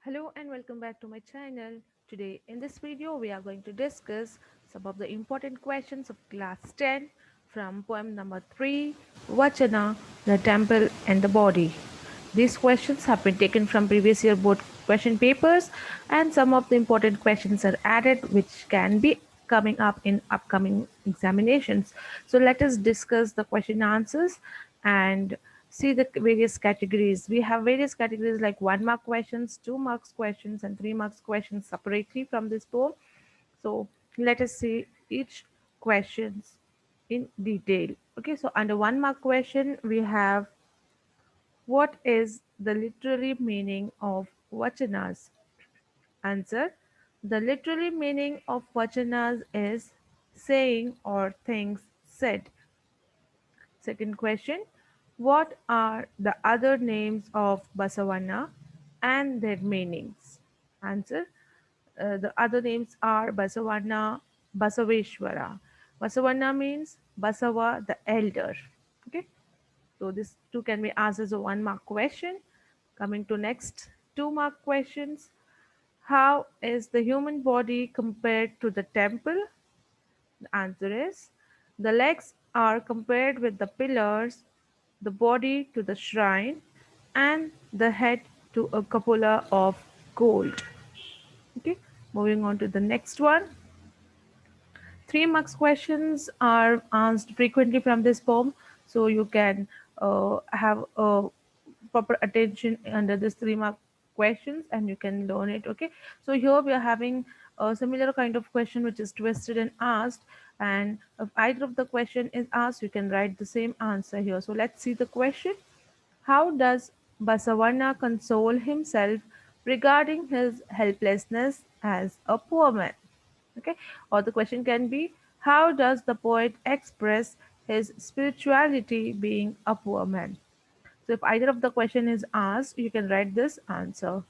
Hello and welcome back to my channel. Today in this video we are going to discuss some of the important questions of class 10 from poem number 3, Vachana, the temple and the body. These questions have been taken from previous year board question papers and some of the important questions are added which can be coming up in upcoming examinations. So let us discuss the question answers and see the various categories. We have various categories like 1 mark questions, 2 marks questions, and 3 marks questions separately from this poem. So let us see each questions in detail. Okay, so under 1 mark question, we have what is the literary meaning of vachanas? Answer: the literary meaning of vachanas is saying or things said. Second question: what are the other names of Basavanna and their meanings? Answer: the other names are Basavanna, Basaveshwara. Basavanna means Basava the elder. Okay, so this two can be asked as a 1 mark question. Coming to next 2 mark questions. How is the human body compared to the temple? The answer is the legs are compared with the pillars, the body to the shrine, and the head to a cupola of gold. Okay, moving on to the next one. 3 marks questions are asked frequently from this poem, so you can have proper attention under this 3 mark questions and you can learn it. Okay, so here we are having a similar kind of question which is twisted and asked, and if either of the question is asked, you can write the same answer here. So let's see the question. How does Basavanna console himself regarding his helplessness as a poor man? Okay, or the question can be, how does the poet express his spirituality being a poor man? So if either of the question is asked, you can write this answer.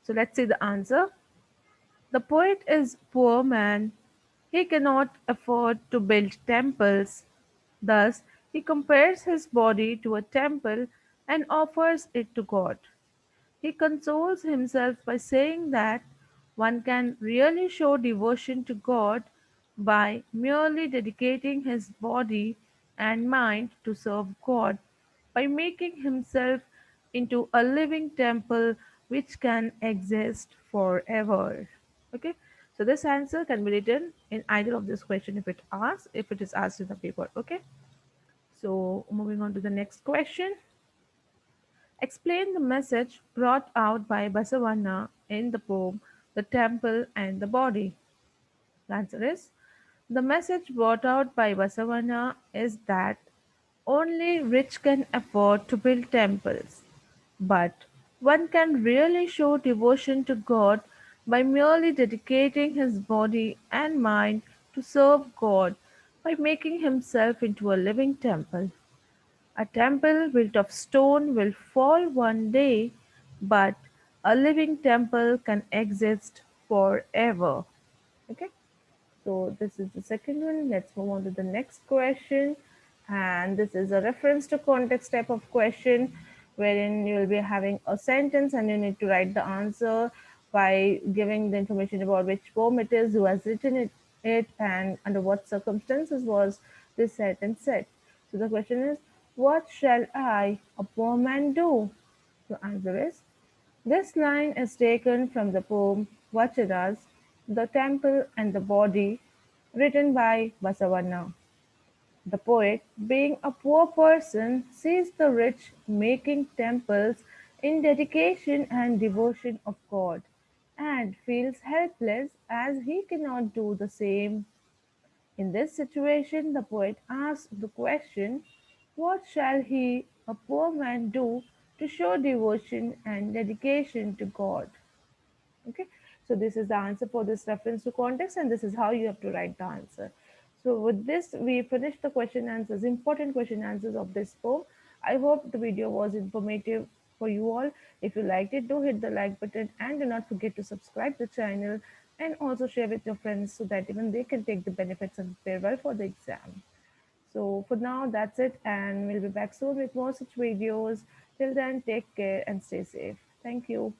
So let's see the answer. The poet is poor man. He cannot afford to build temples. Thus, he compares his body to a temple and offers it to God. He consoles himself by saying that one can really show devotion to God by merely dedicating his body and mind to serve God, by making himself into a living temple which can exist forever. Okay, so this answer can be written in either of this question if it is asked in the paper. Okay, so moving on to the next question. Explain the message brought out by Basavanna in the poem The Temple and the Body. The answer is the message brought out by Basavanna is that only rich can afford to build temples, but one can really show devotion to God by merely dedicating his body and mind to serve God by making himself into a living temple. A temple built of stone will fall one day, but a living temple can exist forever. Okay, so this is the second one. Let's move on to the next question. And this is a reference to context type of question wherein you will be having a sentence and you need to write the answer by giving the information about which poem it is, who has written it and under what circumstances was this sentence said. So the question is, what shall I, a poor man, do? The answer is, this line is taken from the poem Vacharas, The Temple and the Body, written by Basavanna. The poet, being a poor person, sees the rich making temples in dedication and devotion of God, and feels helpless as he cannot do the same. In this situation, the poet asks the question, what shall he, a poor man, do to show devotion and dedication to God? Okay, so this is the answer for this reference to context, and this is how you have to write the answer. So with this, we finished the question answers, important question answers of this poem. I hope the video was informative for you all. If you liked it, do hit the like button and do not forget to subscribe the channel and also share with your friends so that even they can take the benefits and prepare well for the exam. So for now, that's it, and we'll be back soon with more such videos. Till then, take care and stay safe. Thank you.